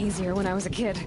easier when I was a kid.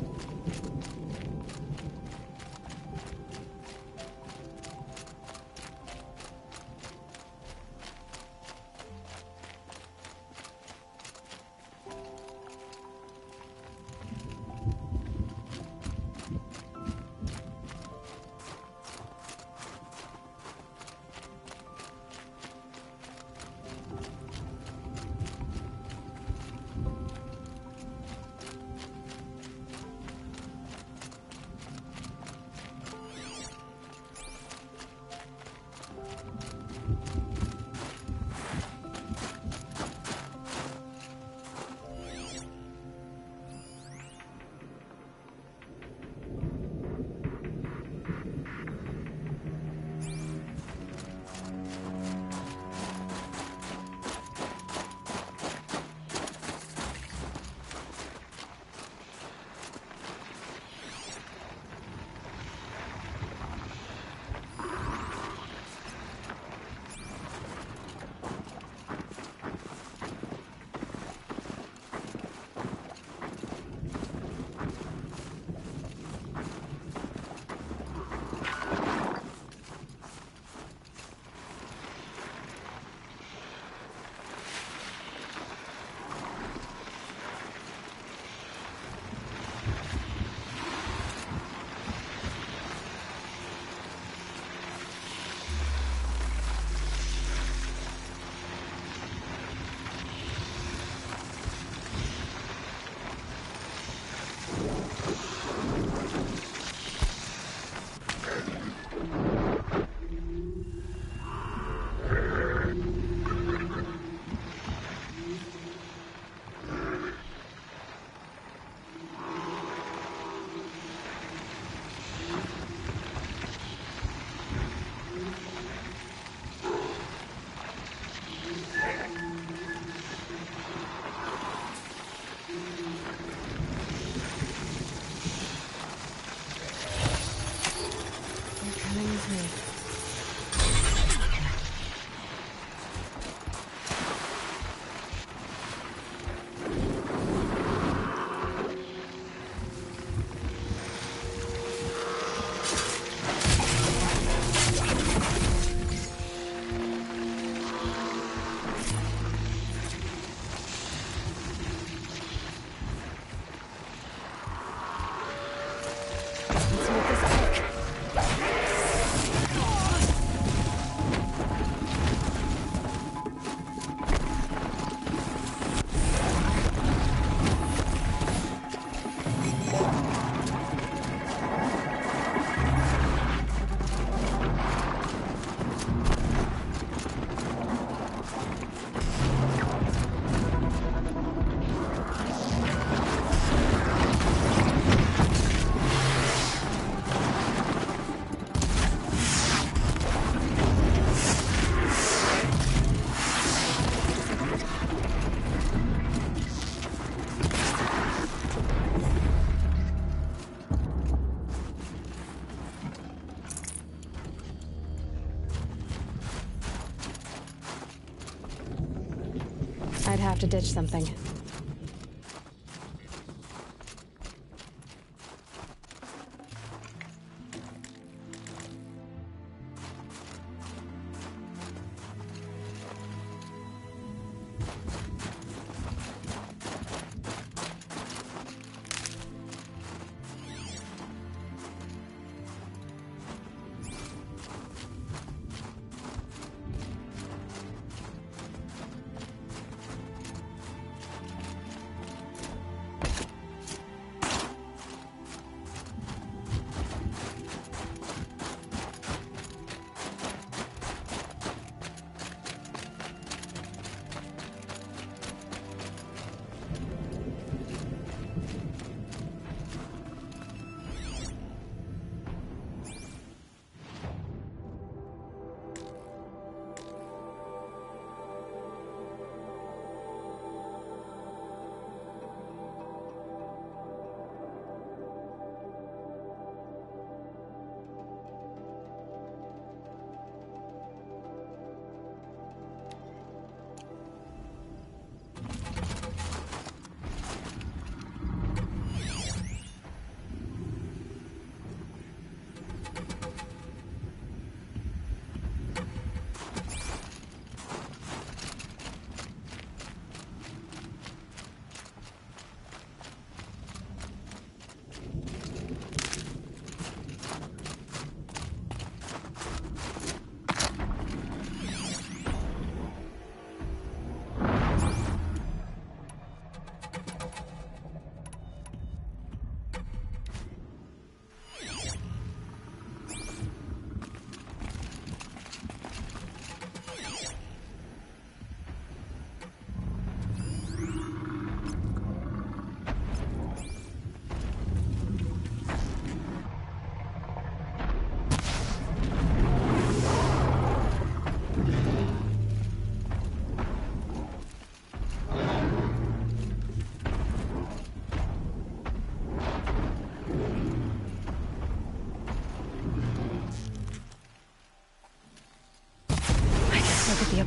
I'd have to ditch something.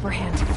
upper hand.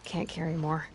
Can't carry more.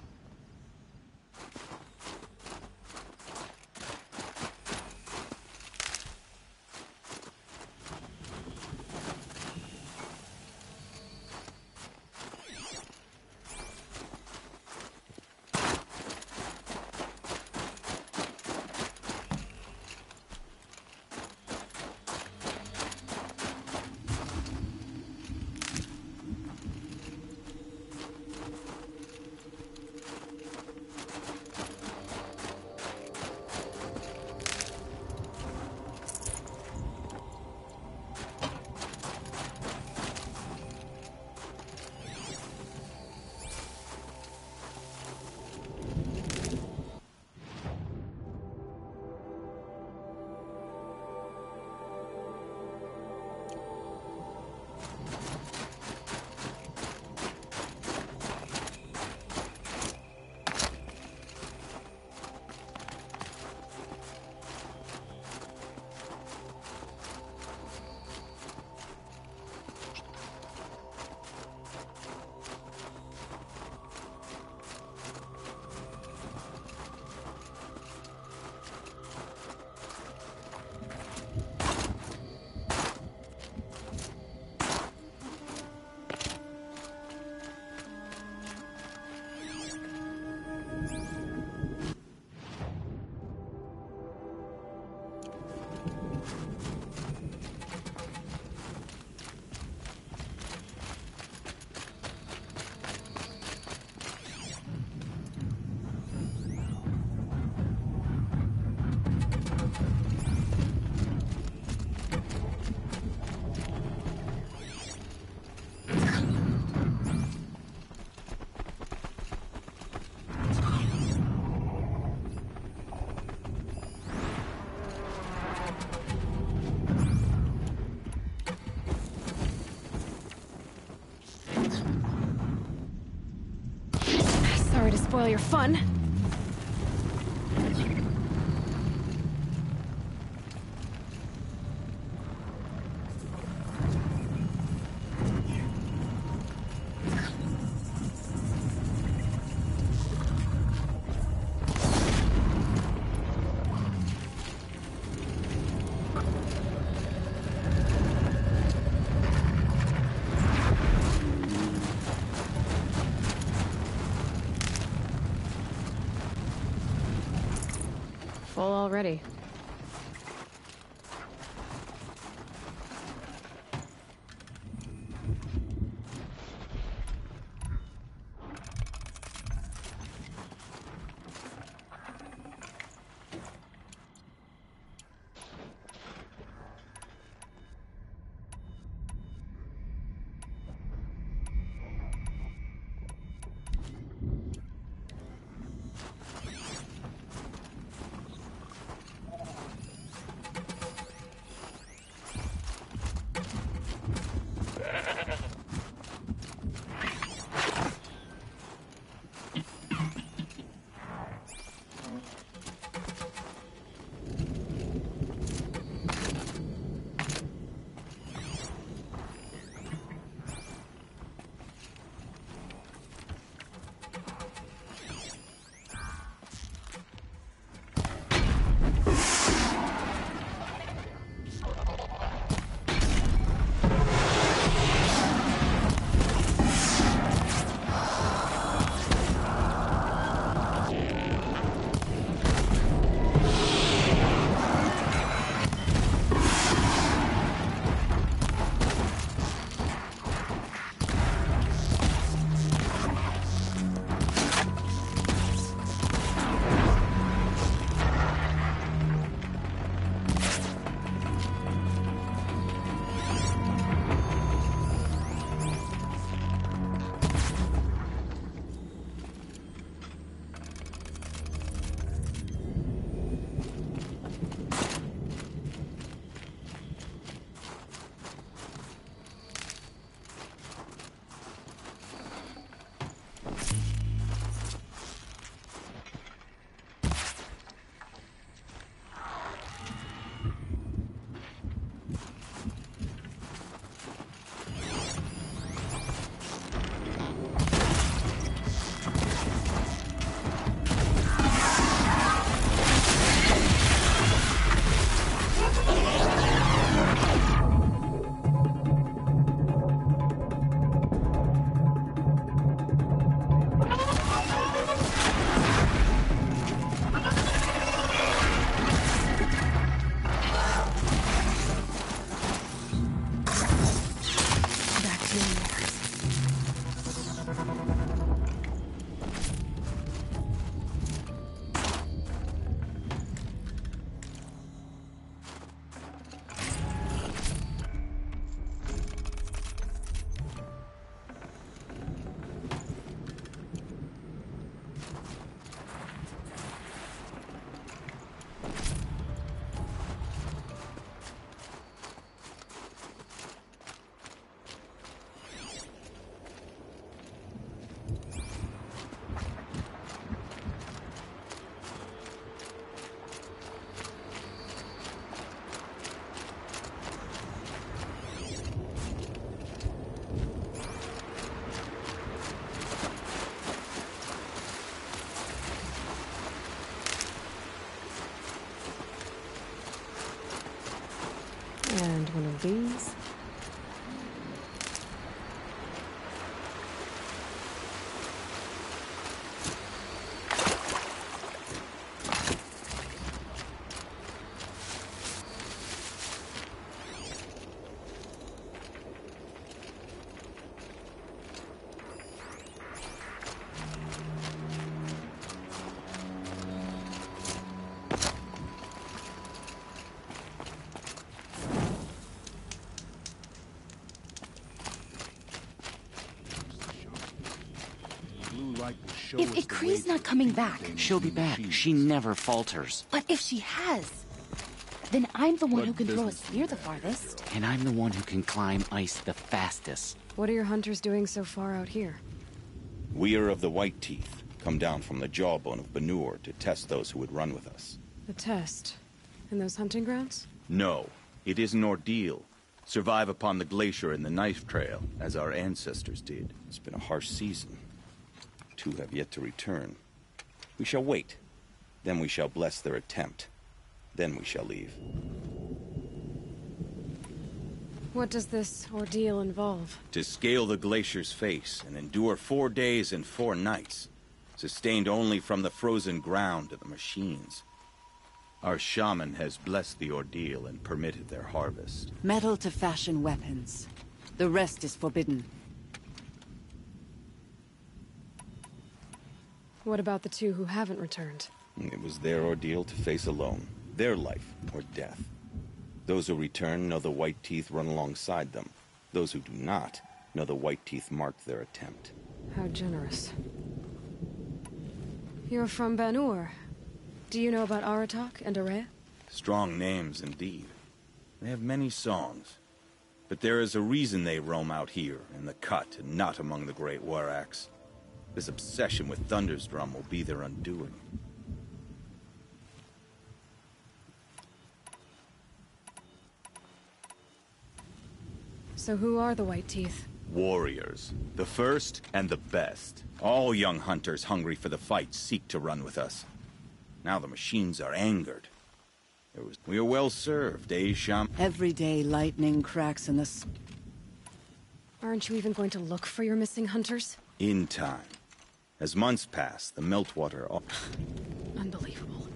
Sorry to spoil your fun. Full already. one of these. If Ikri's not coming back... She'll be back. She never falters. But if she has, then I'm the one who can throw a spear the farthest. And I'm the one who can climb ice the fastest. What are your hunters doing so far out here? We are of the White Teeth, come down from the jawbone of Banur to test those who would run with us. The test? In those hunting grounds? No, it is an ordeal. Survive upon the glacier and the knife trail, as our ancestors did. It's been a harsh season. 2 have yet to return. We shall wait. Then we shall bless their attempt. Then we shall leave. What does this ordeal involve? To scale the glacier's face and endure 4 days and 4 nights, sustained only from the frozen ground of the machines. Our shaman has blessed the ordeal and permitted their harvest. Metal to fashion weapons. The rest is forbidden. What about the 2 who haven't returned? It was their ordeal to face alone. Their life or death. Those who return know the White Teeth run alongside them. Those who do not know the White Teeth marked their attempt. How generous. You're from Banur. Do you know about Aratak and Areya? Strong names indeed. They have many songs. But there is a reason they roam out here, in the cut, and not among the Great Waraks. This obsession with Thundersdrum will be their undoing. So who are the White Teeth? Warriors. The first and the best. All young hunters hungry for the fight seek to run with us. Now the machines are angered. We are well served, eh, Sham? Every day lightning cracks in the... Aren't you even going to look for your missing hunters? In time. As months pass, the meltwater... Unbelievable.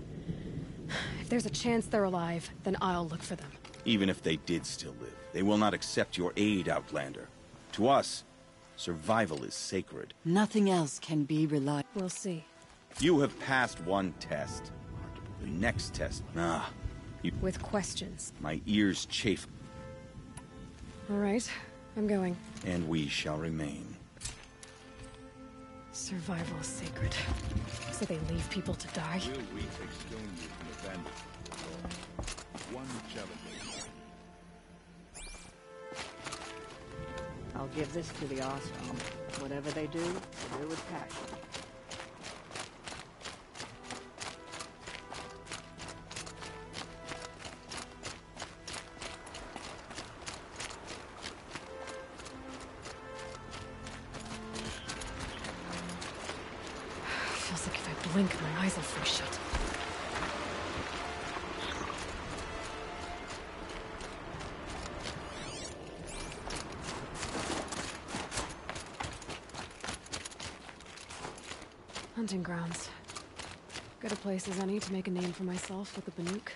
If there's a chance they're alive, then I'll look for them. Even if they did still live, they will not accept your aid, Outlander. To us, survival is sacred. Nothing else can be relied. We'll see. You have passed one test. The next test... With questions. My ears chafe. All right, I'm going. And we shall remain. Survival is sacred. So they leave people to die? Will we take Stonewood from the bandits? One challenge. I'll give this to the Ostrom. Whatever they do with passion. Feels like if I blink, my eyes will freeze shut. Hunting grounds. Good a place as any to make a name for myself with the Banuk.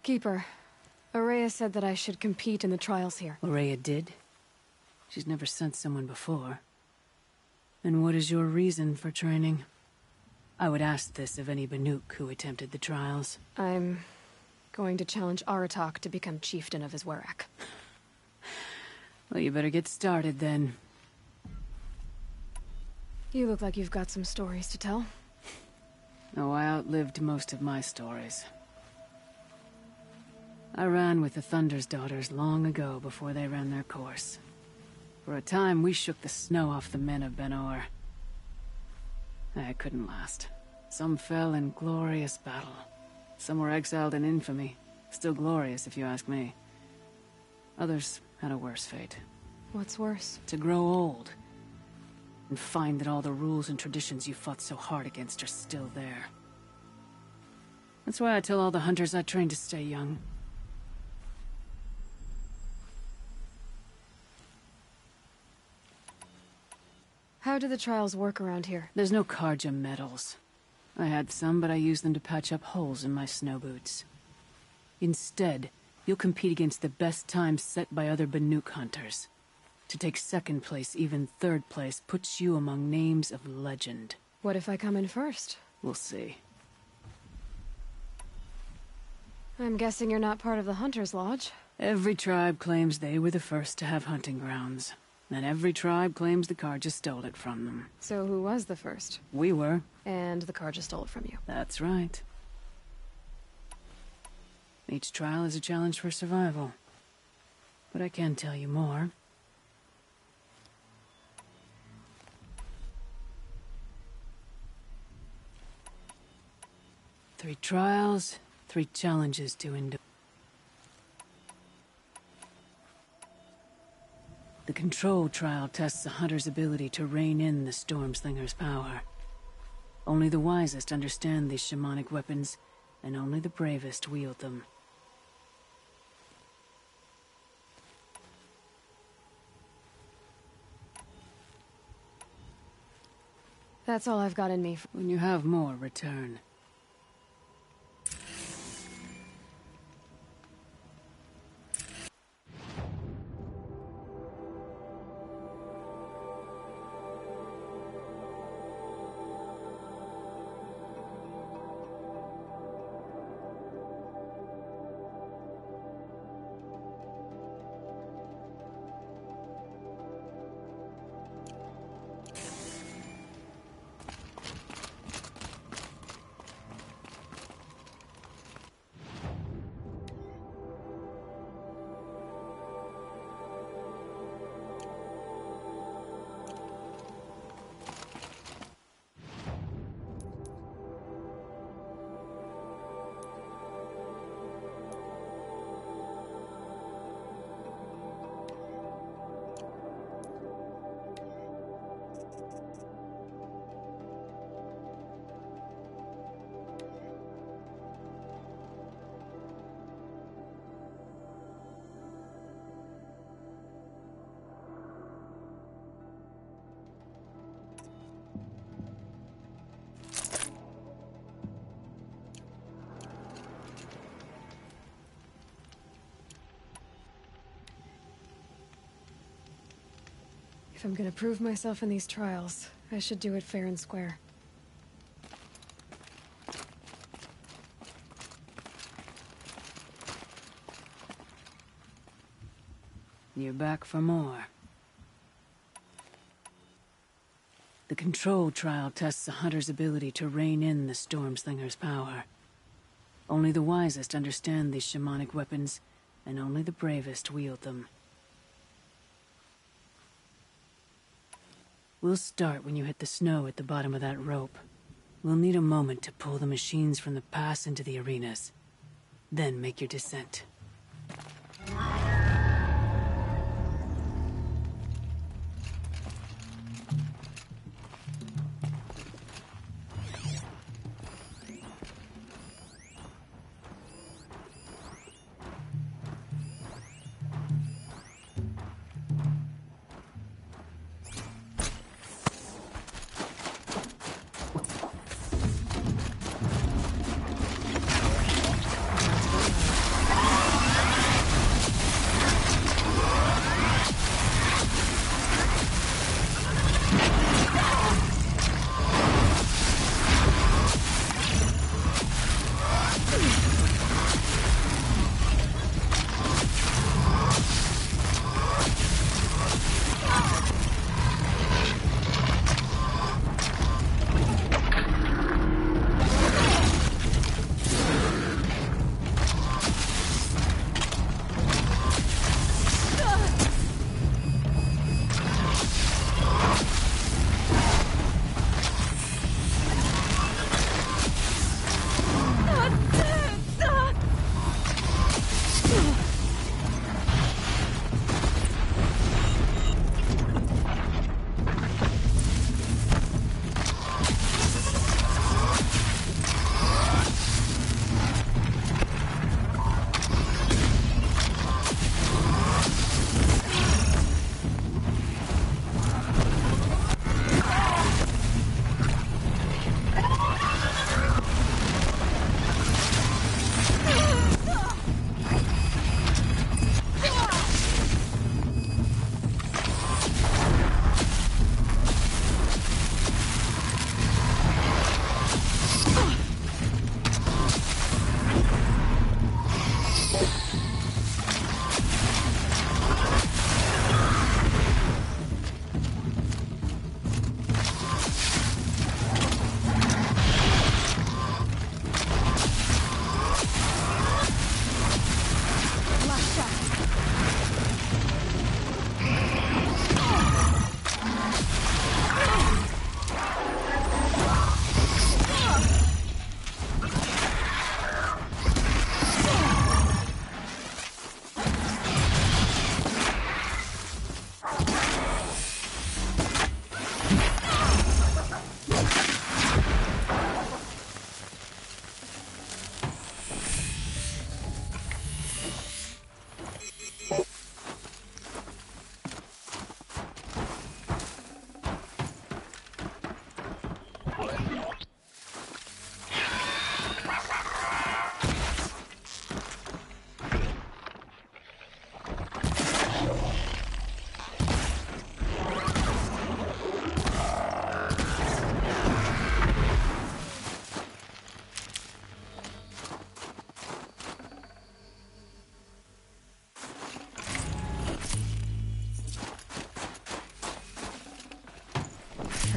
Keeper, Araya said that I should compete in the trials here. Araya did? She's never sent someone before. And what is your reason for training? I would ask this of any Banuk who attempted the trials. I'm going to challenge Aratak to become chieftain of his Werak. Well, you better get started then. You look like you've got some stories to tell. Oh, I outlived most of my stories. I ran with the Thunder's daughters long ago before they ran their course. For a time, we shook the snow off the men of Ben-Or. It couldn't last. Some fell in glorious battle. Some were exiled in infamy. Still glorious, if you ask me. Others had a worse fate. What's worse? To grow old. And find that all the rules and traditions you fought so hard against are still there. That's why I tell all the hunters I train to stay young. How do the trials work around here? There's no Karja medals. I had some, but I used them to patch up holes in my snow boots. Instead, you'll compete against the best times set by other Banuk hunters. To take second place, even third place, puts you among names of legend. What if I come in first? We'll see. I'm guessing you're not part of the Hunter's Lodge. Every tribe claims they were the first to have hunting grounds. And every tribe claims the Karja stole it from them. So who was the first? We were. And the Karja stole it from you. That's right. Each trial is a challenge for survival. But I can tell you more. Three trials, 3 challenges to endure. The Control trial tests a hunter's ability to rein in the Stormslinger's power. Only the wisest understand these shamanic weapons, and only the bravest wield them. That's all I've got in me. When you have more, return. If I'm gonna prove myself in these trials, I should do it fair and square. You're back for more. The Control trial tests a hunter's ability to rein in the Stormslinger's power. Only the wisest understand these shamanic weapons, and only the bravest wield them. We'll start when you hit the snow at the bottom of that rope. We'll need a moment to pull the machines from the pass into the arenas. Then make your descent.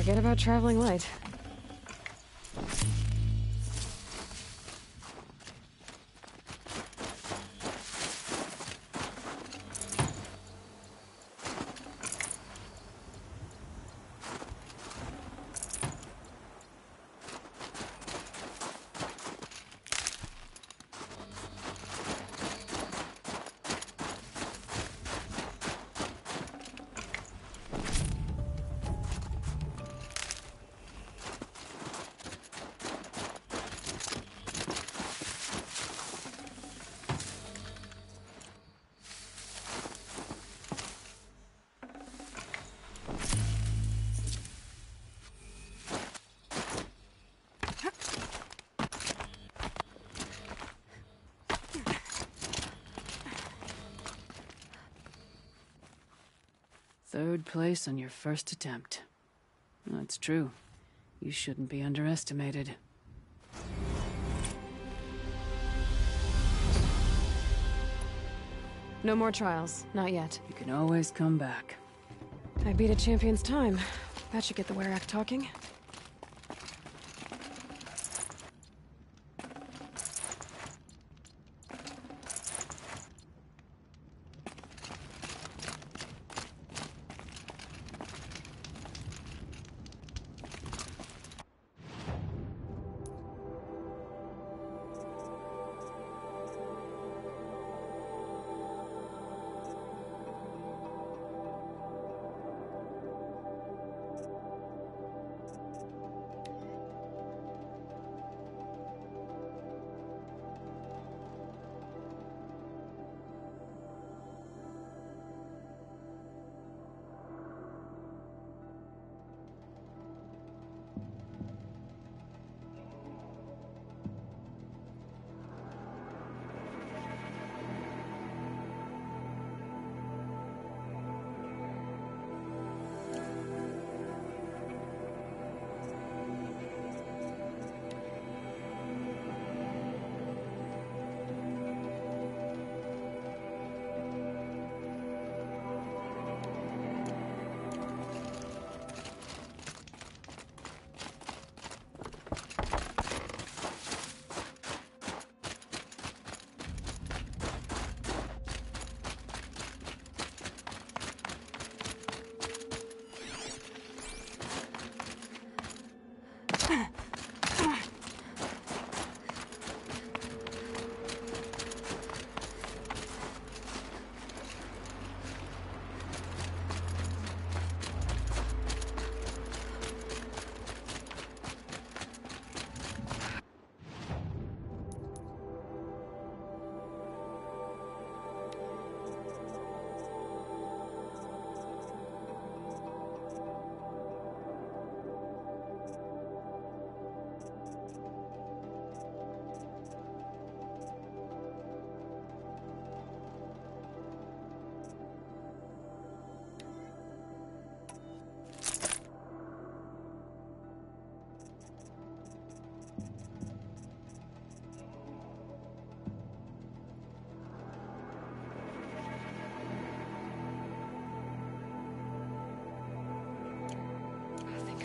Forget about traveling light. Third place on your first attempt. That's true. You shouldn't be underestimated. No more trials. Not yet. You can always come back. I beat a champion's time. That should get the Werak talking.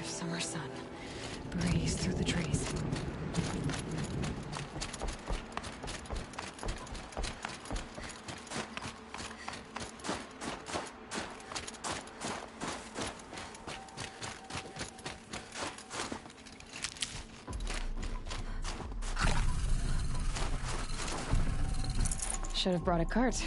Summer sun. Breeze through the trees. Should have brought a cart.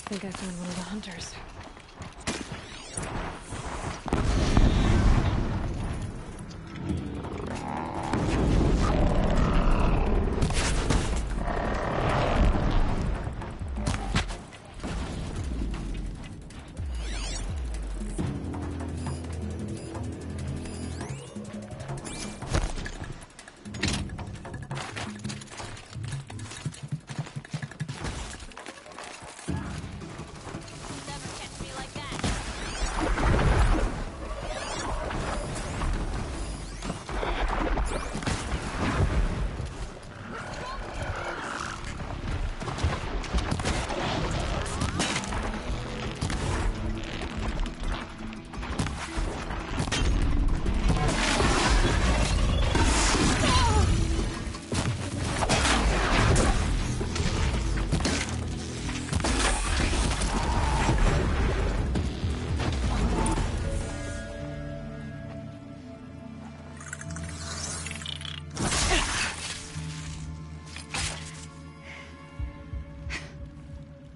think I found one of the hunters.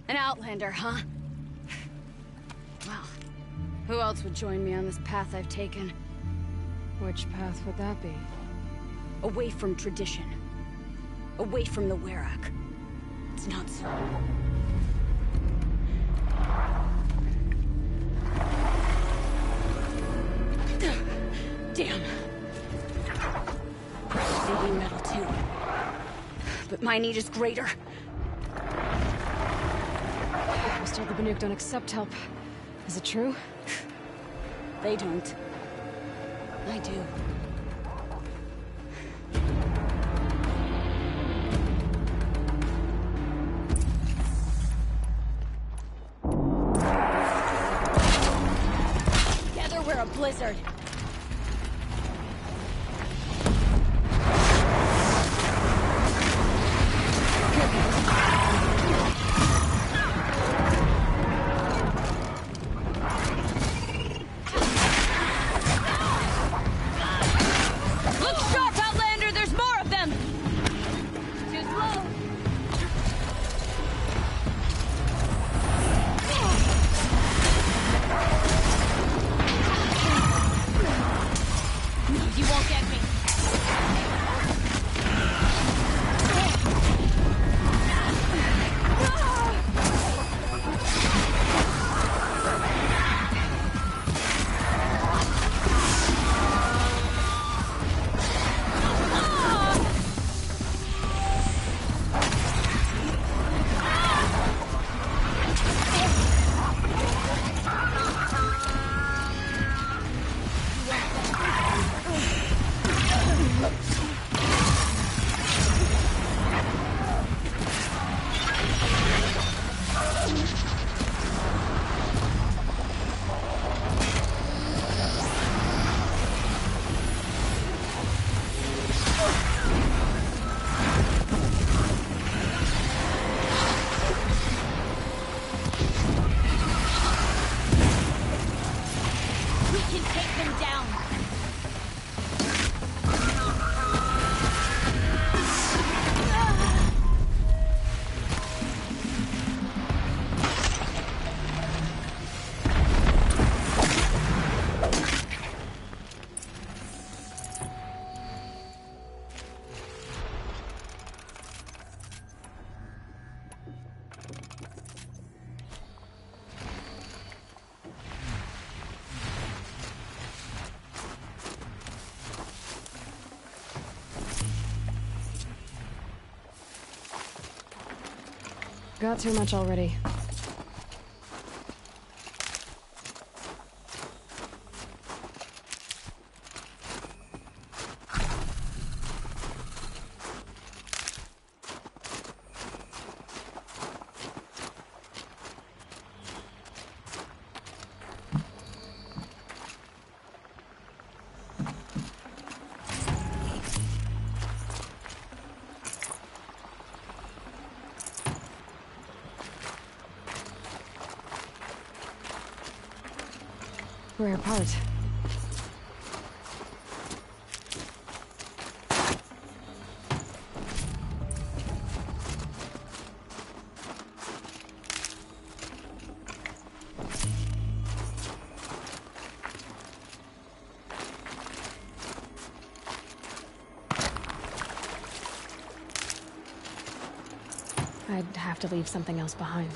An outlander, huh? Well, who else would join me on this path I've taken? Which path would that be? Away from tradition. Away from the Werak. It's not so. Damn. They need metal too. But my need is greater. Most the Banuk don't accept help. Is it true? They don't. I do. Together we're a blizzard. Got too much already. Rare part. I'd have to leave something else behind.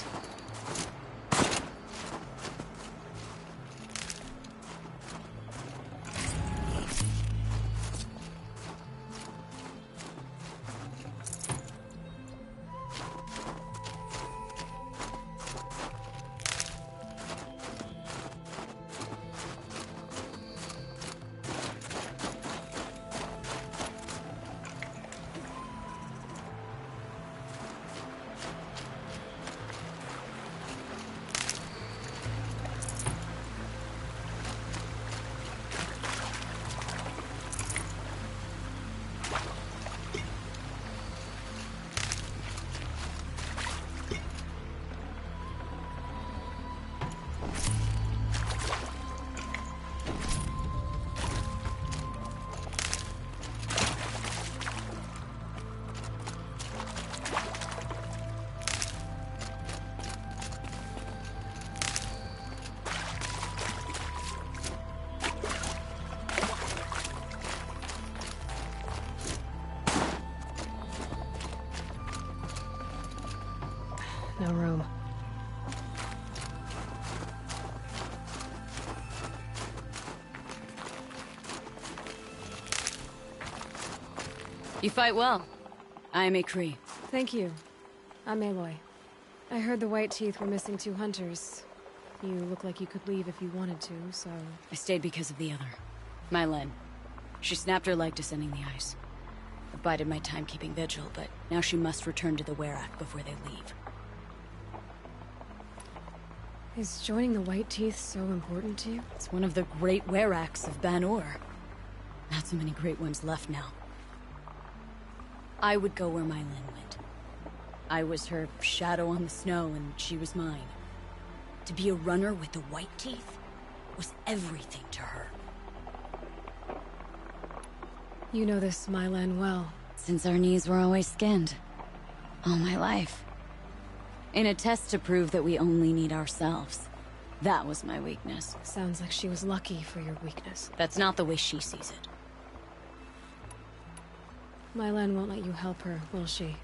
No room. You fight well. I am a Kree. Thank you. I'm Aloy. I heard the White Teeth were missing 2 hunters. You look like you could leave if you wanted to, so... I stayed because of the other. Mylen. She snapped her leg descending the ice. I bided my time keeping vigil, but now she must return to the Werak before they leave. Is joining the White Teeth so important to you? It's one of the great Weraks of Ban-Ur. Not so many great ones left now. I would go where Mylen went. I was her shadow on the snow, and she was mine. To be a runner with the White Teeth was everything to her. You know this Mylen well. Since our knees were always skinned. All my life. In a test to prove that we only need ourselves. That was my weakness. Sounds like she was lucky for your weakness. That's not the way she sees it. Mylen won't let you help her, will she?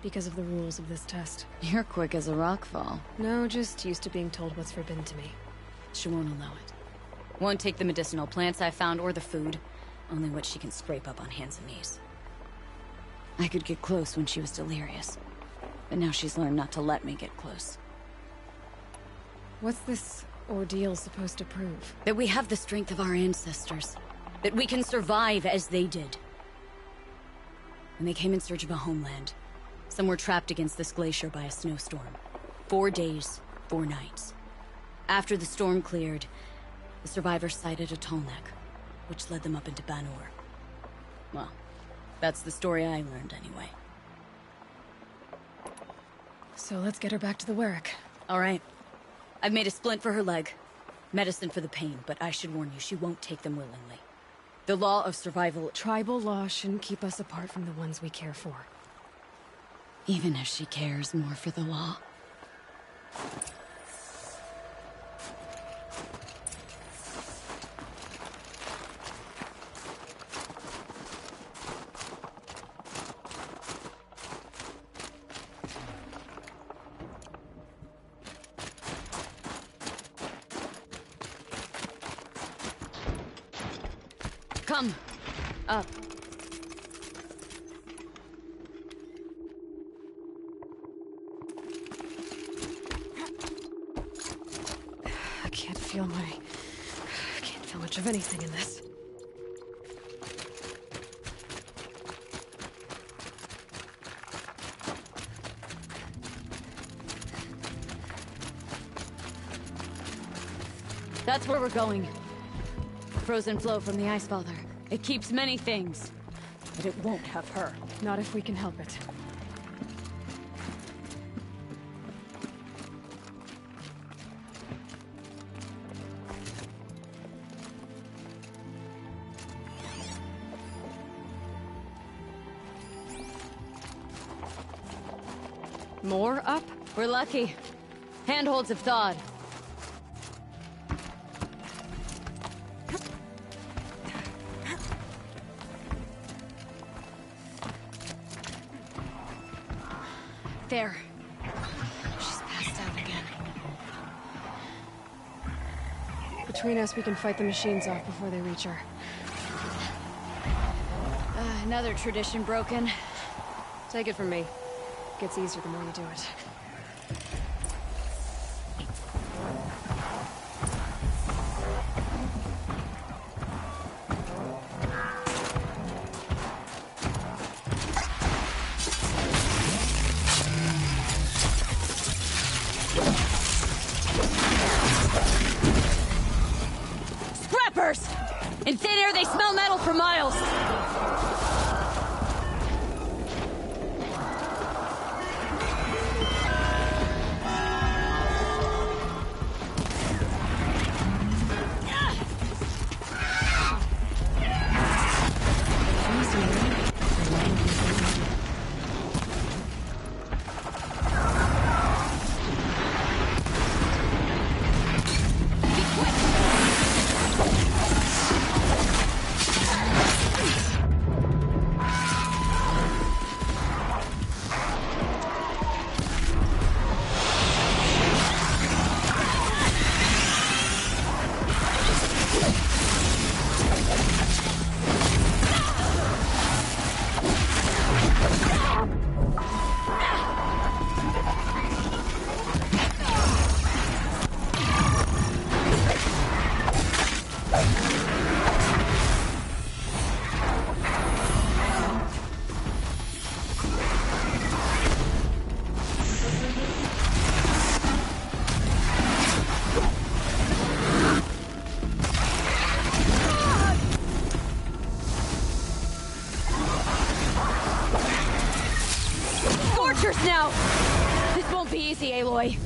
Because of the rules of this test. You're quick as a rock fall. No, just used to being told what's forbidden to me. She won't allow it. Won't take the medicinal plants I found or the food. Only what she can scrape up on hands and knees. I could get close when she was delirious. But now she's learned not to let me get close. What's this ordeal supposed to prove? That we have the strength of our ancestors. That we can survive as they did. When they came in search of a homeland, some were trapped against this glacier by a snowstorm. 4 days, 4 nights. After the storm cleared, the survivors sighted a Tallneck, which led them up into Ban-Ur. Well, that's the story I learned anyway. So let's get her back to the Werak. All right. I've made a splint for her leg. Medicine for the pain, but I should warn you, she won't take them willingly. The law of survival... Tribal law shouldn't keep us apart from the ones we care for. Even if she cares more for the law. Come. Up. I can't feel much of anything in this. That's where we're going. Frozen flow from the Ice Father. It keeps many things, but it won't have her. Not if we can help it. More up? We're lucky. Handholds have thawed. There. Between us, we can fight the machines off before they reach her. Another tradition broken. Take it from me. It gets easier the more you do it. Scrappers! In thin air, they smell metal for miles. Now! This won't be easy, Aloy.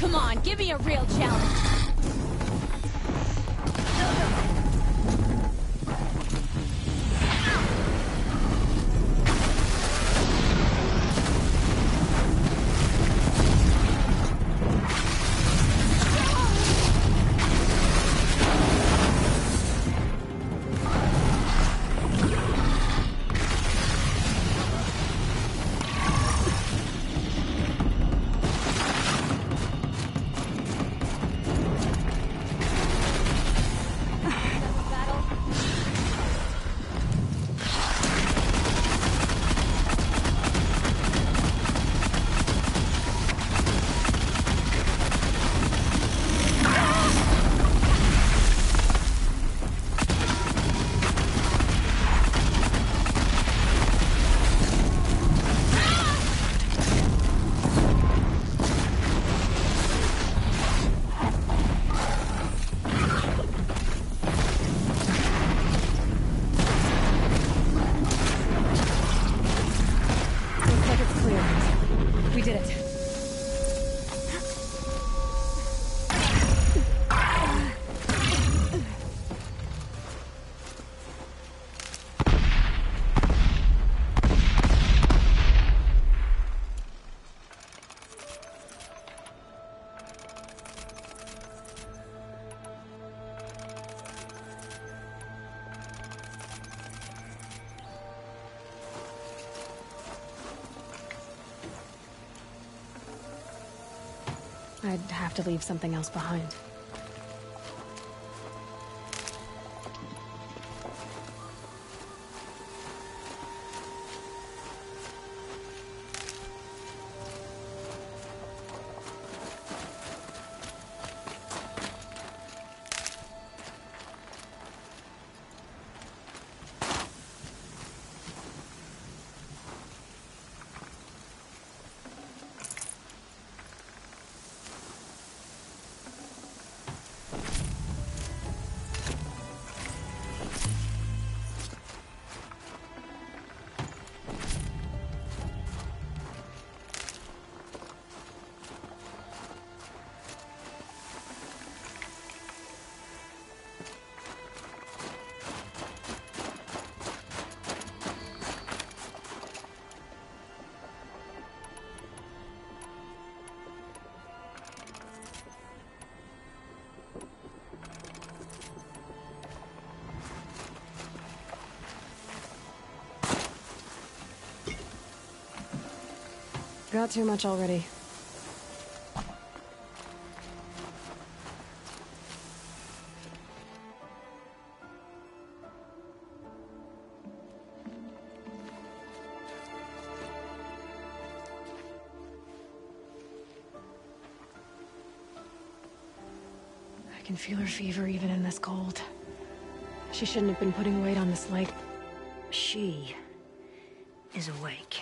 Come on, give me a real challenge. I'd have to leave something else behind. Got too much already. I can feel her fever even in this cold. She shouldn't have been putting weight on this leg. She is awake.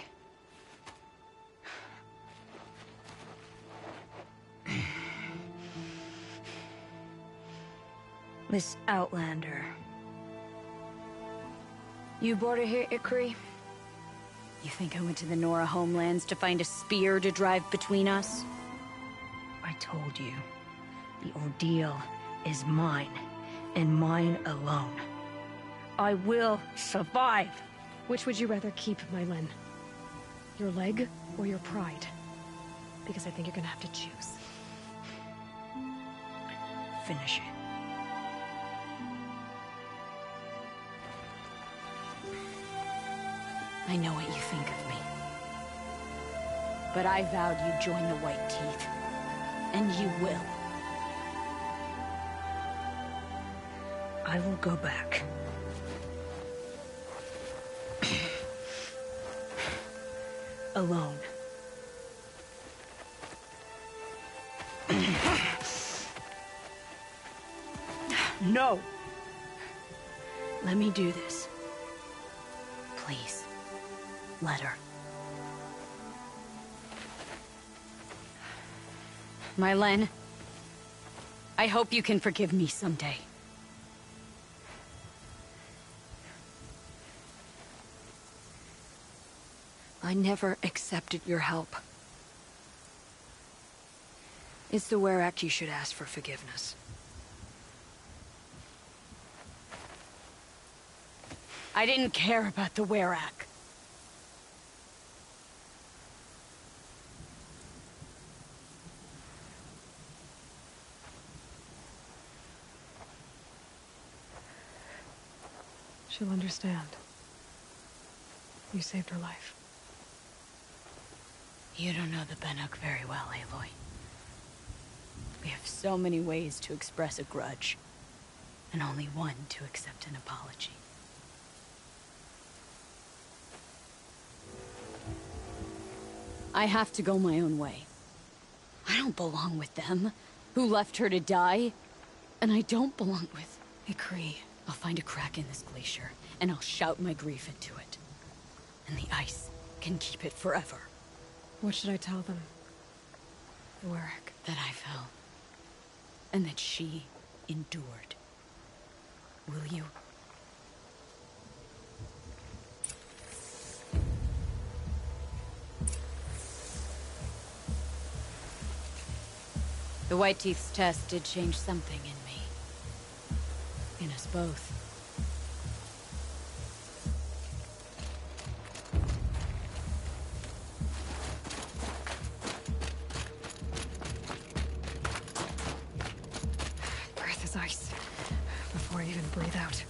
Miss Outlander. You brought her here, Ikri? You think I went to the Nora homelands to find a spear to drive between us? I told you. The ordeal is mine, and mine alone. I will survive! Which would you rather keep, Mylin? Your leg or your pride? Because I think you're gonna have to choose. Finish it. I know what you think of me. But I vowed you'd join the White Teeth. And you will. I will go back. Alone. No! Let me do this. Please. Let her. Mylin, I hope you can forgive me someday. I never accepted your help. It's the Werak you should ask for forgiveness. I didn't care about the Werak. She'll understand. You saved her life. You don't know the Banuk very well, Aloy. We have so many ways to express a grudge, and only one to accept an apology. I have to go my own way. I don't belong with them, who left her to die. And I don't belong with Ikri. I'll find a crack in this glacier, and I'll shout my grief into it. And the ice can keep it forever. What should I tell them? The Werak. That I fell. And that she endured. Will you? The White Teeth's test did change something in me. In us both. Breath is ice. Before I even breathe out.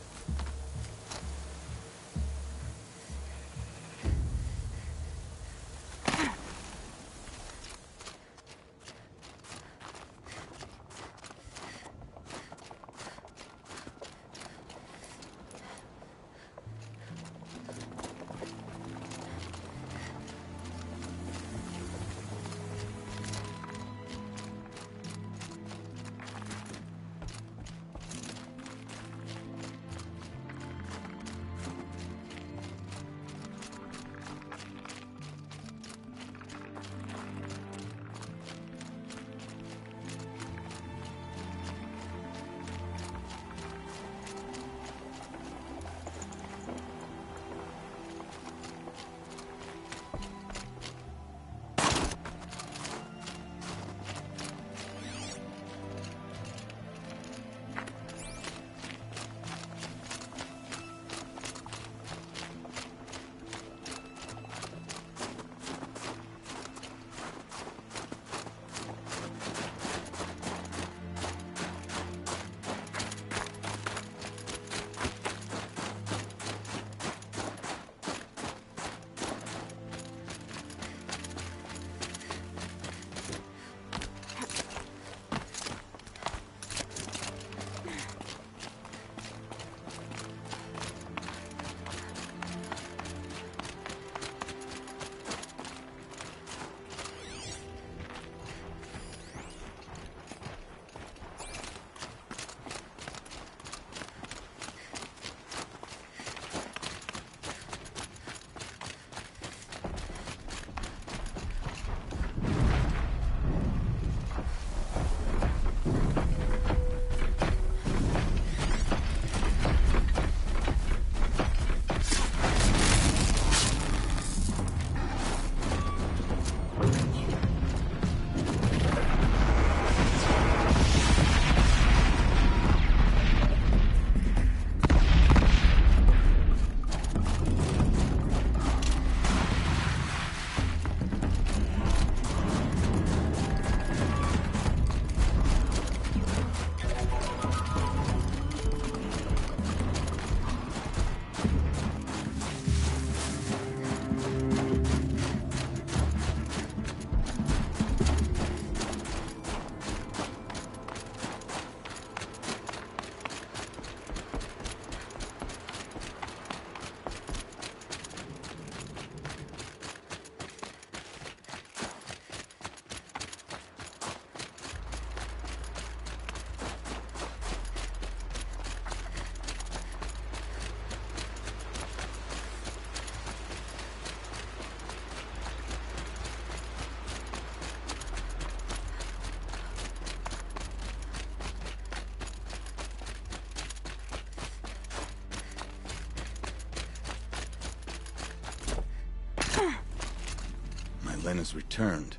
Len has returned.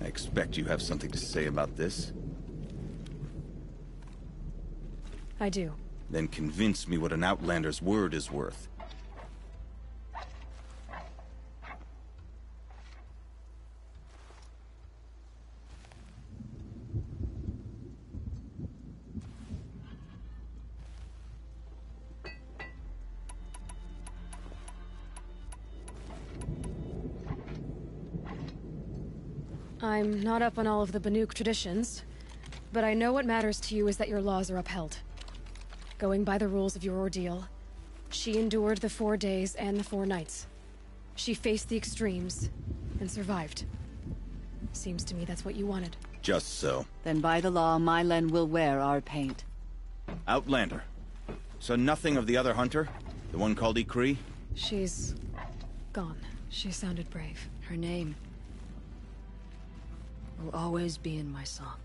I expect you have something to say about this. I do. Then convince me what an Outlander's word is worth. I'm not up on all of the Banuk traditions, but I know what matters to you is that your laws are upheld. Going by the rules of your ordeal, she endured the 4 days and the 4 nights. She faced the extremes, and survived. Seems to me that's what you wanted. Just so. Then by the law, my Len will wear our paint. Outlander. So nothing of the other hunter? The one called Ikri? She's... gone. She sounded brave. Her name will always be in my song.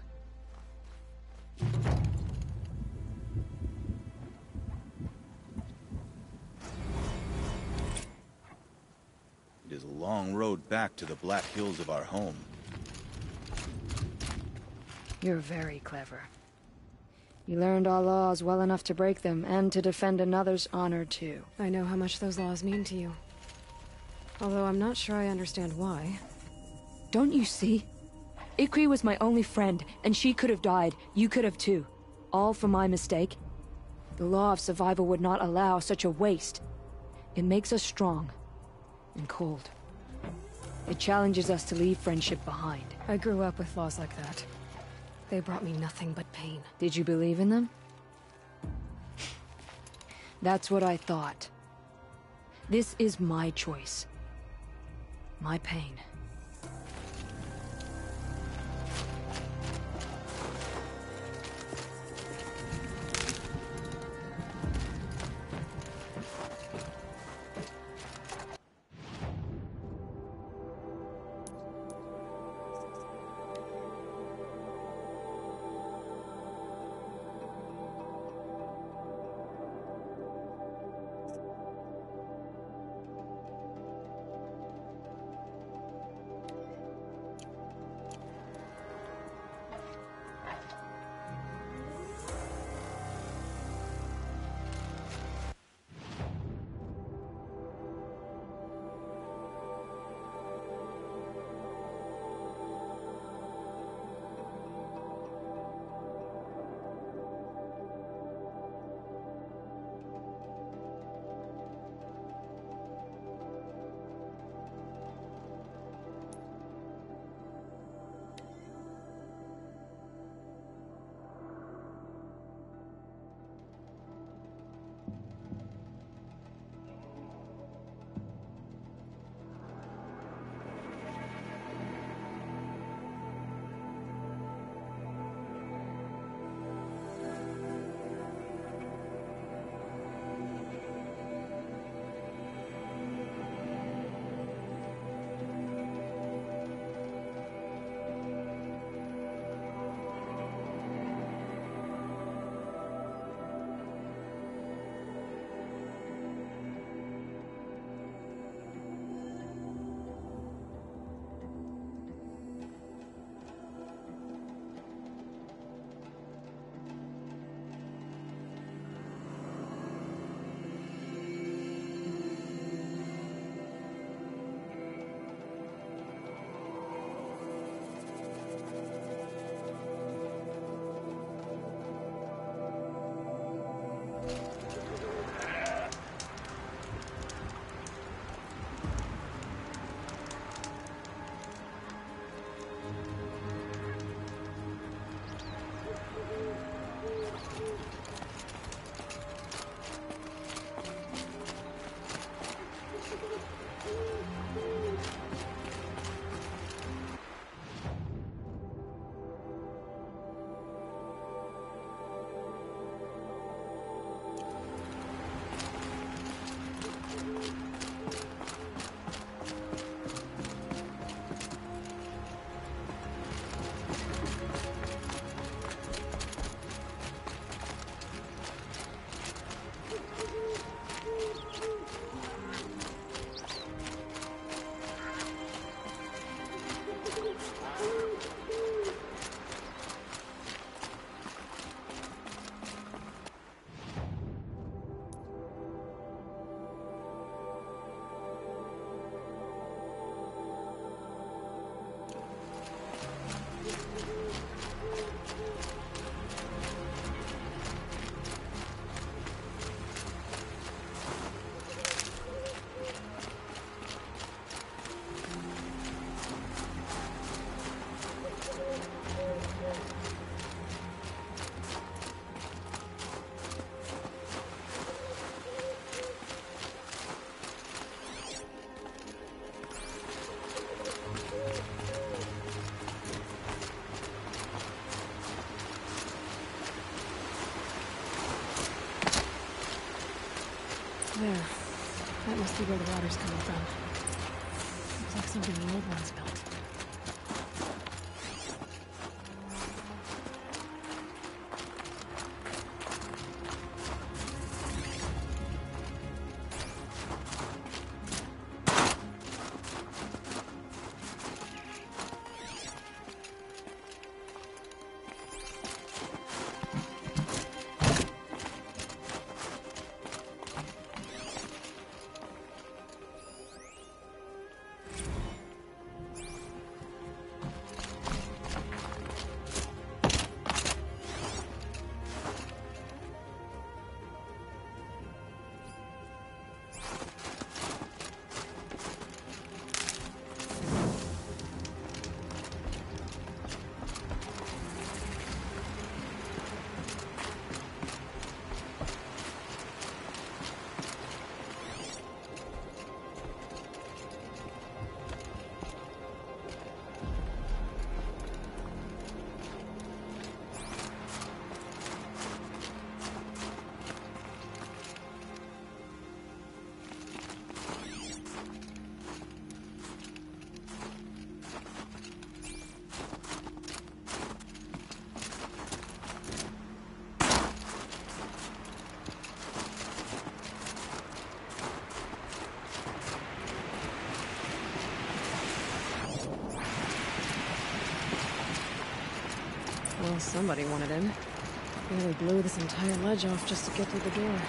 It is a long road back to the Black Hills of our home. You're very clever. You learned our laws well enough to break them, and to defend another's honor, too. I know how much those laws mean to you. Although I'm not sure I understand why. Don't you see? Ikri was my only friend, and she could have died. You could have too. All for my mistake. The law of survival would not allow such a waste. It makes us strong. And cold. It challenges us to leave friendship behind. I grew up with laws like that. They brought me nothing but pain. Did you believe in them? That's what I thought. This is my choice. My pain. There. That must be where the water's coming from. Looks like something the old ones built. Well, somebody wanted in. Nearly blew this entire ledge off just to get through the door.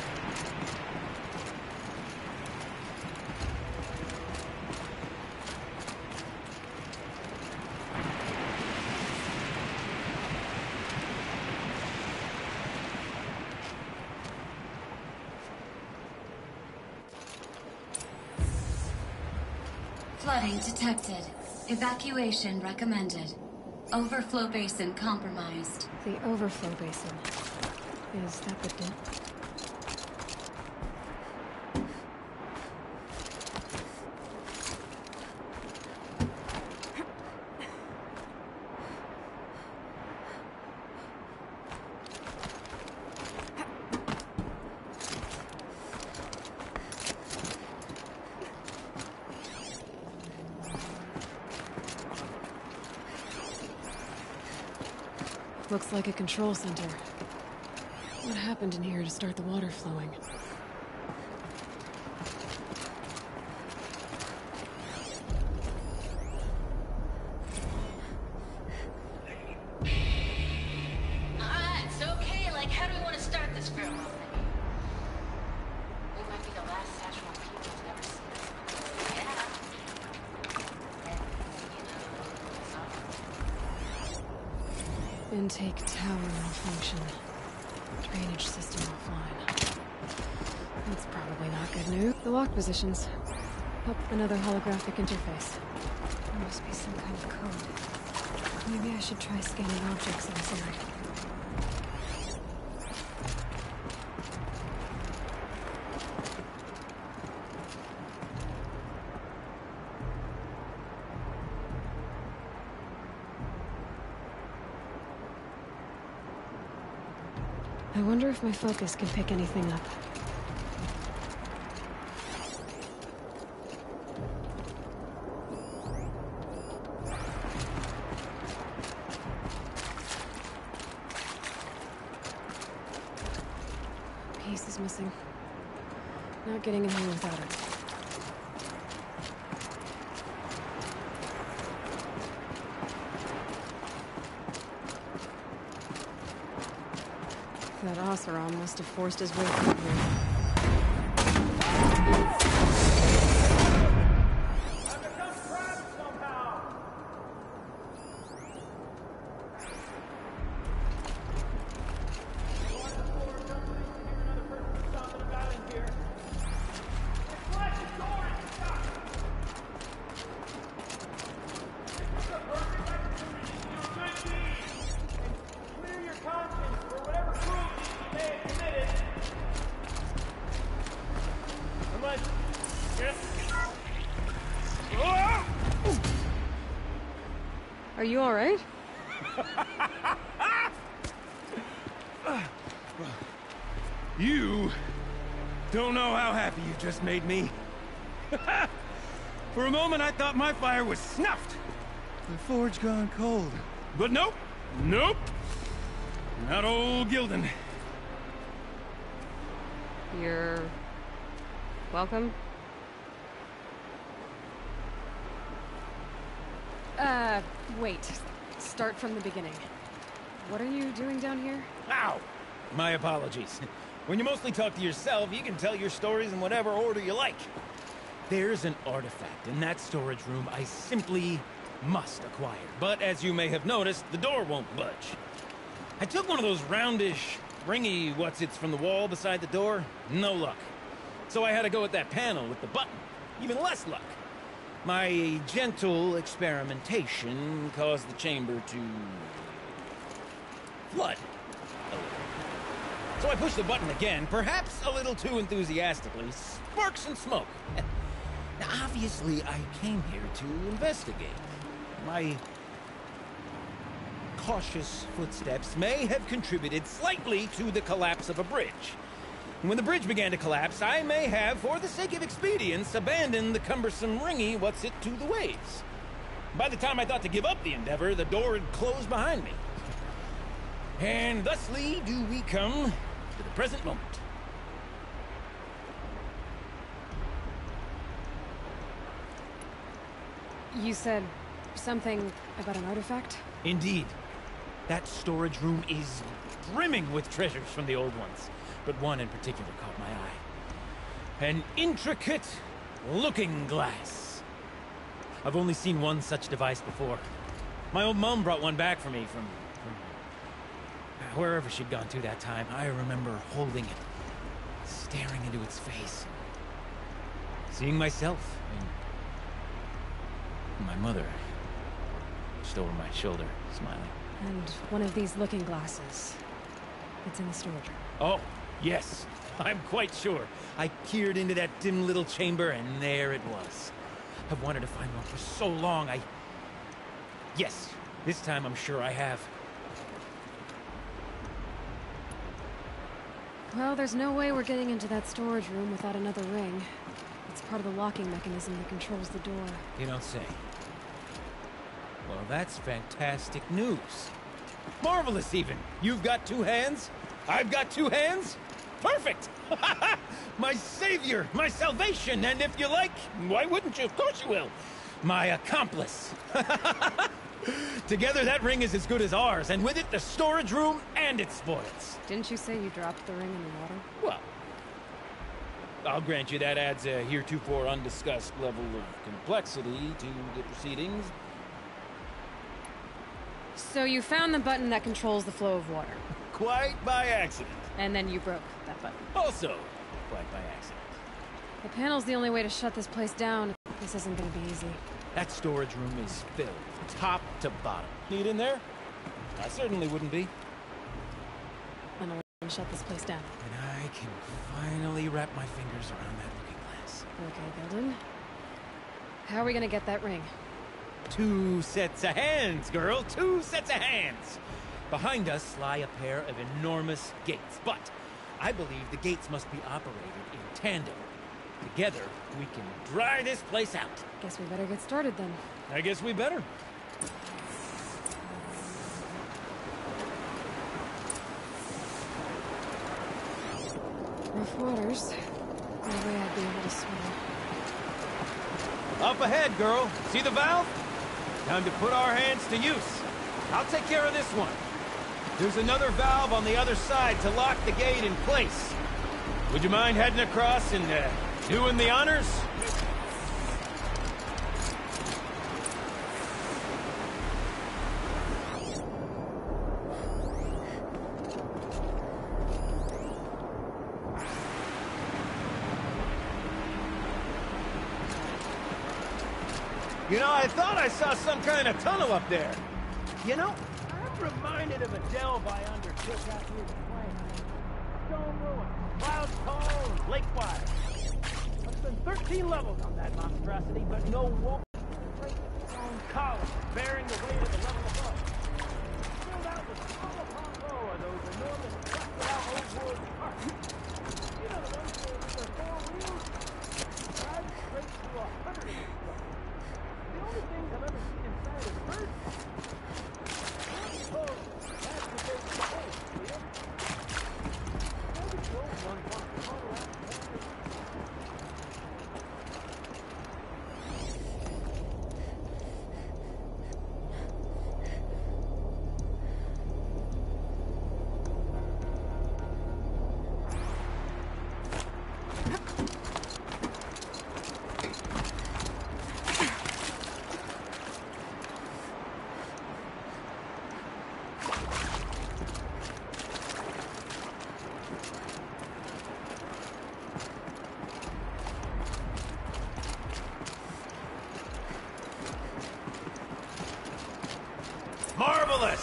Flooding detected. Evacuation recommended. Overflow basin compromised. The overflow basin. Is that the dip? Looks like a control center. What happened in here to start the water flowing? It's okay. Like, how do we want to start this for a moment? We might be the last Saturn people who've ever seen us. Yeah. Intake tower malfunction. Drainage system offline. That's probably not good news. The lock positions. Oh, another holographic interface. There must be some kind of code. Maybe I should try scanning objects inside. I wonder if my focus can pick anything up. Piece is missing. Not getting in here without it. That Oseram must have forced his way through here. Are you all right? You Don't know how happy you just made me. For a moment, I thought my fire was snuffed. The forge gone cold. But nope. Nope. Not old Gildan. You're... welcome? Wait. Start from the beginning. What are you doing down here? Ow! My apologies. When you mostly talk to yourself, you can tell your stories in whatever order you like. There's an artifact in that storage room I simply must acquire. But as you may have noticed, the door won't budge. I took one of those roundish, ringy what's-its from the wall beside the door. No luck. So I had to go with that panel with the button. Even less luck. My gentle experimentation caused the chamber to... flood. So I pushed the button again, perhaps a little too enthusiastically. Sparks and smoke. Now, obviously, I came here to investigate. My cautious footsteps may have contributed slightly to the collapse of a bridge. And when the bridge began to collapse, I may have, for the sake of expedience, abandoned the cumbersome ringy what's-it to the waves. By the time I thought to give up the endeavor, the door had closed behind me. And thusly do we come to the present moment. You said something about an artifact? Indeed. That storage room is brimming with treasures from the old ones. But one in particular caught my eye. An intricate looking glass. I've only seen one such device before. My old mom brought one back for me from wherever she'd gone to that time. I remember holding it, staring into its face, seeing myself and my mother just over my shoulder, smiling. And one of these looking glasses. It's in the storage room. Oh, yes. I'm quite sure. I peered into that dim little chamber, and there it was. I've wanted to find one for so long, Yes, this time I'm sure I have. Well, there's no way we're getting into that storage room without another ring. It's part of the locking mechanism that controls the door. You don't say. Well, that's fantastic news. Marvelous, even. You've got two hands. I've got two hands. Perfect! My savior, my salvation, and if you like, why wouldn't you? Of course you will. My accomplice. Together, that ring is as good as ours, and with it, the storage room and its spoils. Didn't you say you dropped the ring in the water? Well, I'll grant you that adds a heretofore undiscussed level of complexity to the proceedings. So you found the button that controls the flow of water. Quite by accident. And then you broke that button. Also, quite by accident. The panel's the only way to shut this place down. This isn't gonna be easy. That storage room is filled, top to bottom. Need in there? I certainly wouldn't be. And I'll shut this place down. And I can finally wrap my fingers around that looking glass. Okay, Gildan. How are we gonna get that ring? 2 sets of hands, girl. 2 sets of hands. Behind us lie a pair of enormous gates, but I believe the gates must be operated in tandem. Together, we can dry this place out. Guess we better get started then. I guess we better. Rough waters. No way I'd be able to swim. Up ahead, girl. See the valve? Time to put our hands to use. I'll take care of this one. There's another valve on the other side to lock the gate in place. Would you mind heading across and doing the honors? You know, I thought I saw some kind of tunnel up there. You know, I'm reminded of a delve I undertook out here to play. Stone ruins, cloud cone, lake wire. I've spent 13 levels on that monstrosity, but no wall. Great stone columns bearing the weight of the level above. Filled out with all upon row of those enormous, rusted out old wood parks. You know, the ones where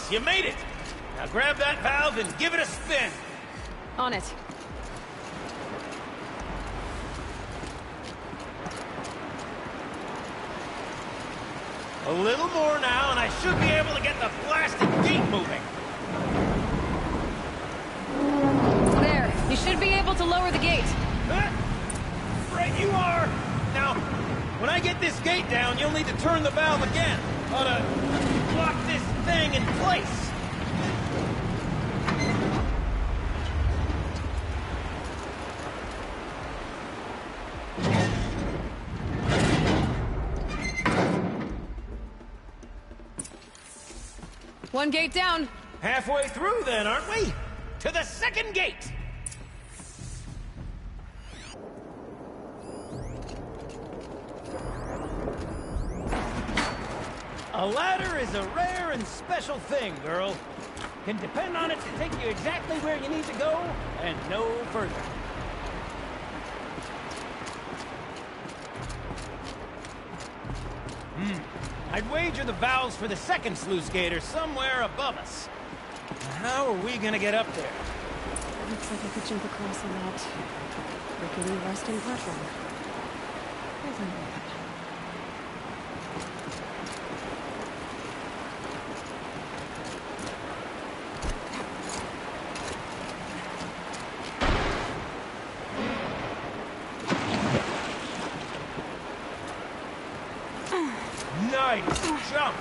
Nice, you made it! Now grab that valve and give it a spin! On it. A little more now, and I should be able to get the blasted gate moving. There. You should be able to lower the gate. Right you are! Now, when I get this gate down, you'll need to turn the valve again. Ought to lock this thing in place. One gate down. Halfway through then, aren't we? To the second gate! A ladder is a rare and special thing, girl. Can depend on it to take you exactly where you need to go, and no further. I'd wager the valves for the second sluice gate are somewhere above us. How are we gonna get up there? Looks like I could jump across on that rickety rusting platform. There's no way. Nice jump!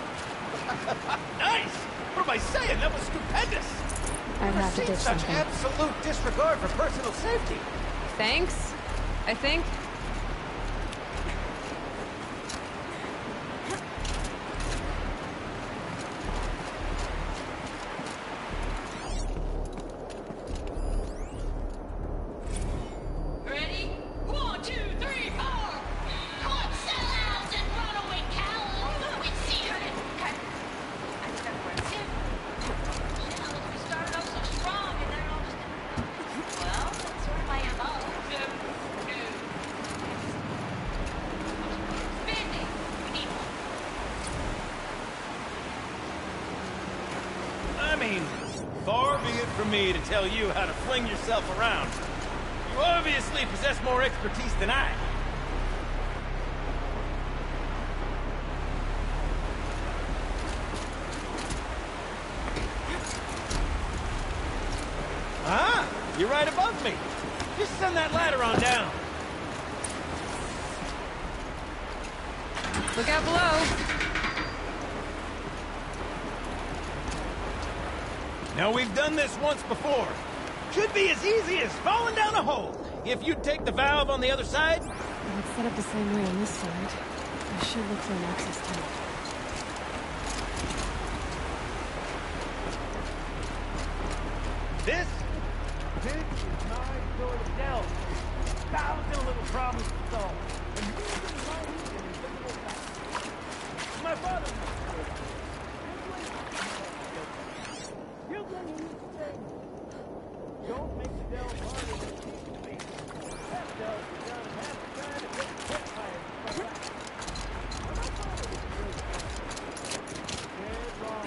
Nice! What am I saying? That was stupendous! I'd have to I've ditch seen such something. absolute disregard for personal safety. Thanks, I think. Ready? 1, 2, 3, 4! Come on, sellouts and runaway cowards! We see her in... I think that's where it's in. Shit, look, we started off so strong and then all just... Well, that's sort of my MO. Spinning! We need one. I mean, far be it from me to tell you how to fling yourself around. You obviously possess more expertise than I. Ah, you're right above me. Just send that ladder on down. Look out below. Now, we've done this once before. Should be as easy as falling down a hole. If you'd take the valve on the other side. It's set up the same way on this side. I should look for an access tunnel. This is my sort of delve. 1,000 little problems to solve. And usually my easy and invisible facts. My father used to say that. You bring in things. Don't make the delve harder than it needs to be. That delve is down in half the time to get the campfire. My father was great. Dead wrong.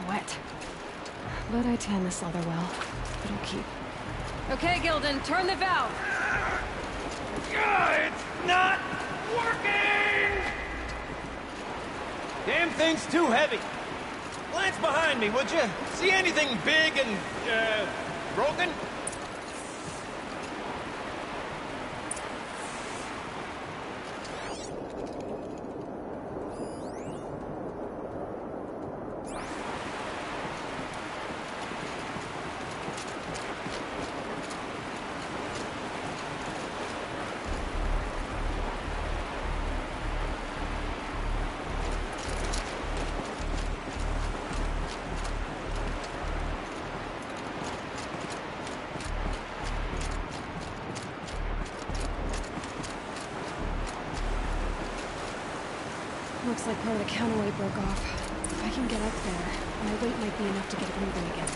Wet. But I tan this leather well. It'll keep. Okay, Gildan, turn the valve. It's not working! Damn thing's too heavy. Glance behind me, would you? See anything big and, broken? Looks like part of the counterweight broke off. If I can get up there, my weight might be enough to get it moving again.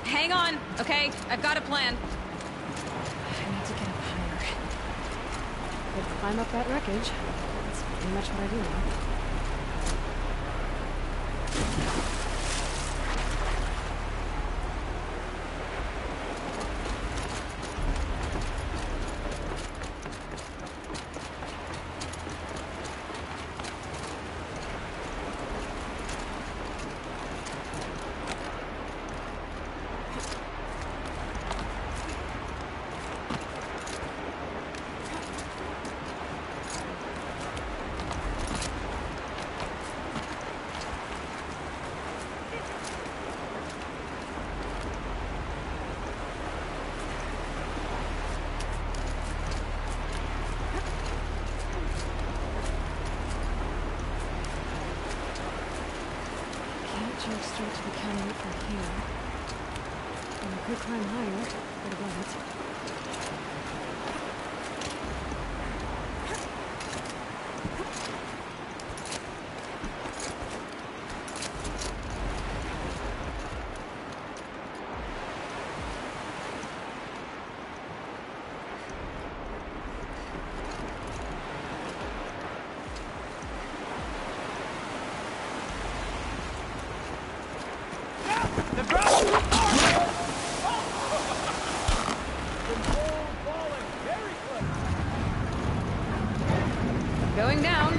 Hang on, okay? I've got a plan. I need to get up higher. Could climb up that wreckage. That's pretty much what I do now. Jump straight to the counterweight from here. And I could climb higher, right above it. Going down.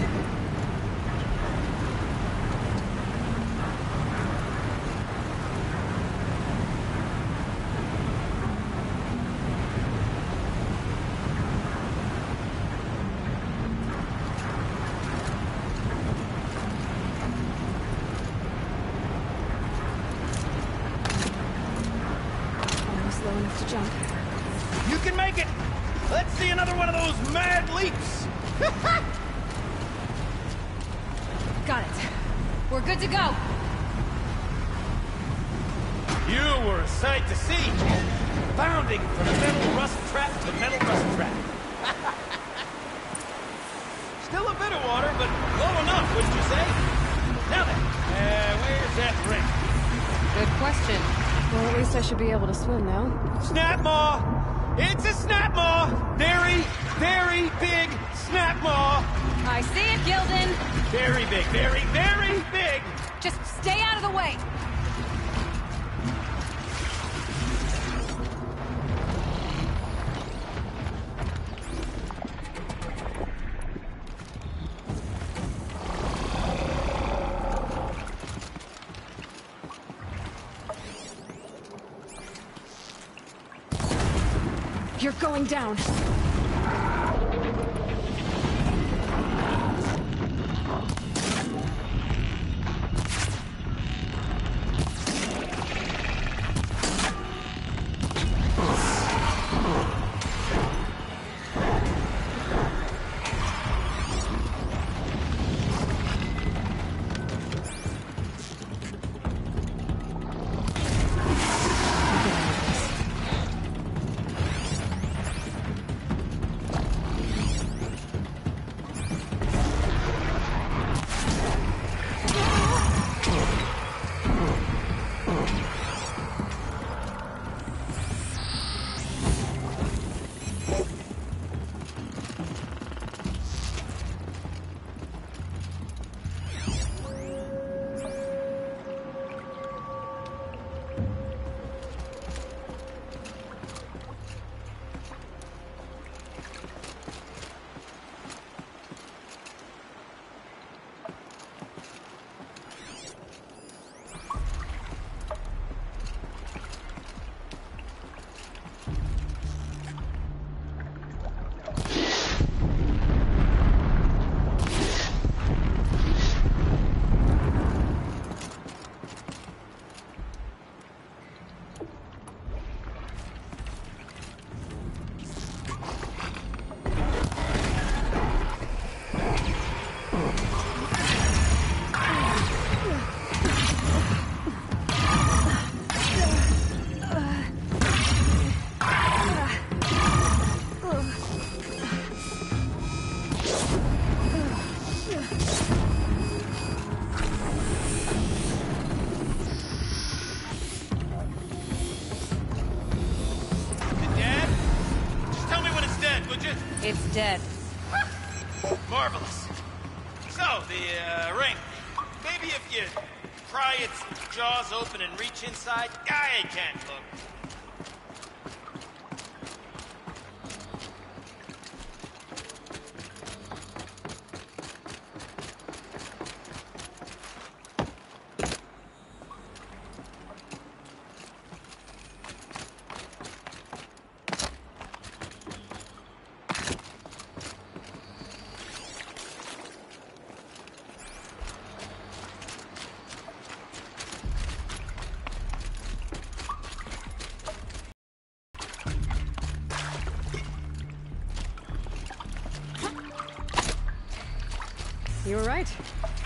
Almost low enough to jump. You can make it! Let's see another one of those mad leaps! Got it. We're good to go. You were a sight to see. Bounding from metal rust trap to metal rust trap. Still a bit of water, but low enough, wouldn't you say? Now then, where's that ring? Good question. Well, at least I should be able to swim now. Snapmaw! It's a snapmaw! Very, very big snapmaw! I see it, Gildan. Very big, very, very big! Just stay out of the way. You're going down. engine? It's dead. Marvelous. So, the ring. Maybe if you pry its jaws open and reach inside, I can't look. You were right.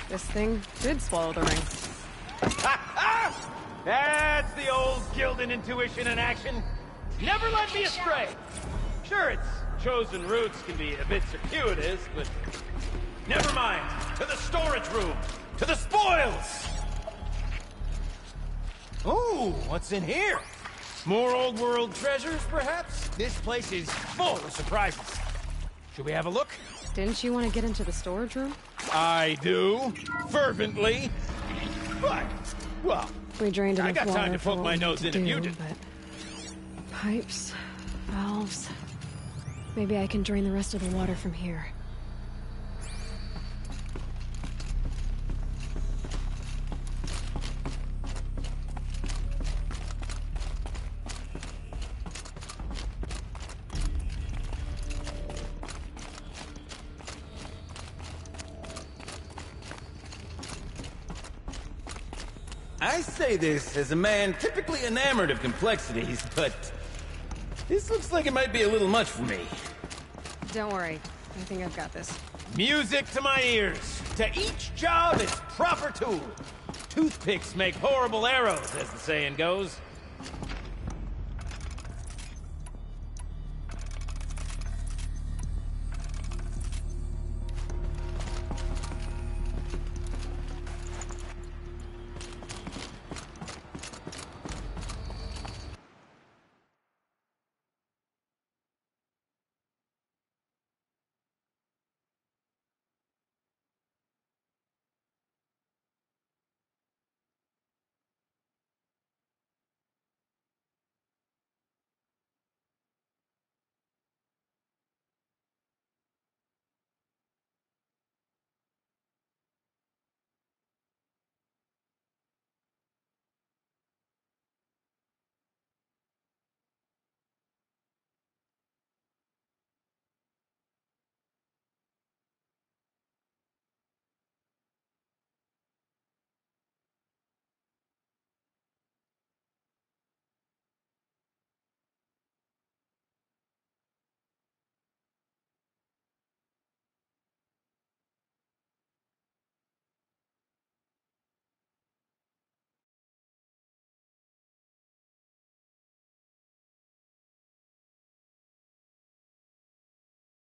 This thing did swallow the ring. That's the old Gildan intuition in action. Never led me astray. Sure, its chosen routes can be a bit circuitous, but never mind. To the storage room. To the spoils. Ooh, what's in here? More old world treasures, perhaps? This place is full of surprises. Should we have a look? Didn't you want to get into the storage room? I do. Fervently. But, well, We drained enough I got water time to for poke what my we nose need in to if you do, did. but pipes, valves. Maybe I can drain the rest of the water from here. I say this as a man typically enamored of complexities, but this looks like it might be a little much for me. Don't worry. I think I've got this. Music to my ears. To each job its proper tool. Toothpicks make horrible arrows, as the saying goes.